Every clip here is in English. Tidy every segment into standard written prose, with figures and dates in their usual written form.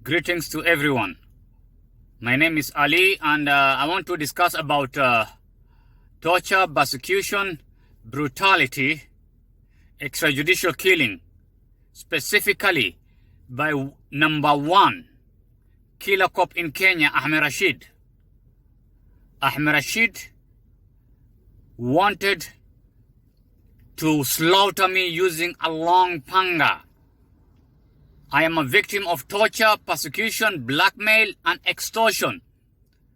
Greetings to everyone. My name is Ali, and I want to discuss about torture, persecution, brutality, extrajudicial killing, specifically by number one killer cop in Kenya, Ahmed Rashid. Ahmed Rashid wanted to slaughter me using a long panga. I am a victim of torture, persecution, blackmail, and extortion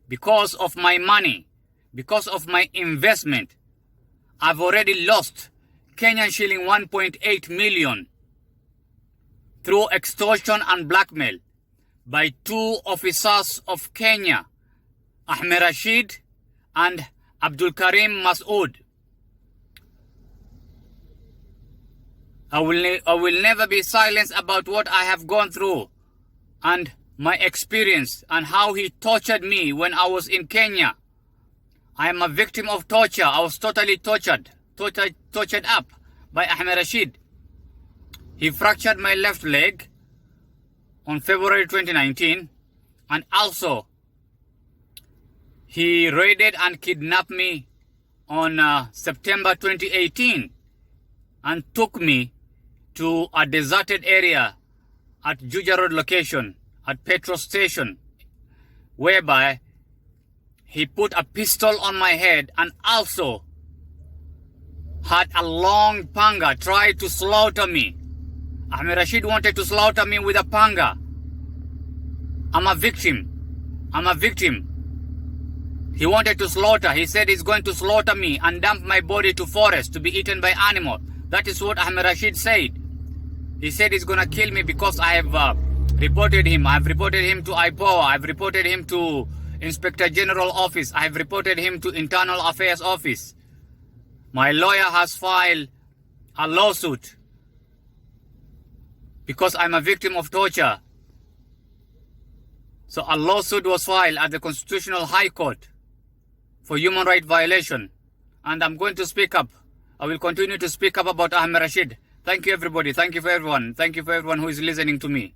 because of my money, because of my investment. I've already lost Kenyan shilling 1.8 million through extortion and blackmail by two officers of Kenya, Ahmed Rashid and Abdul Karim Masood. I will never be silenced about what I have gone through and my experience and how he tortured me when I was in Kenya. I am a victim of torture. I was totally tortured up by Ahmed Rashid. He fractured my left leg on February 2019, and also he raided and kidnapped me on September 2018 and took me to a deserted area at Juja Road location at petrol station, whereby he put a pistol on my head and also had a long panga, tried to slaughter me. Ahmed Rashid wanted to slaughter me with a panga. I'm a victim. He wanted to slaughter. He said he's going to slaughter me and dump my body to forest to be eaten by animal. That is what Ahmed Rashid said. He said he's going to kill me because I have reported him. I've reported him to IPOA. I've reported him to Inspector General Office. I've reported him to Internal Affairs Office. My lawyer has filed a lawsuit because I'm a victim of torture. So a lawsuit was filed at the Constitutional High Court for human rights violation. And I'm going to speak up. I will continue to speak up about Ahmed Rashid. Thank you, everybody. Thank you for everyone. Thank you for everyone who is listening to me.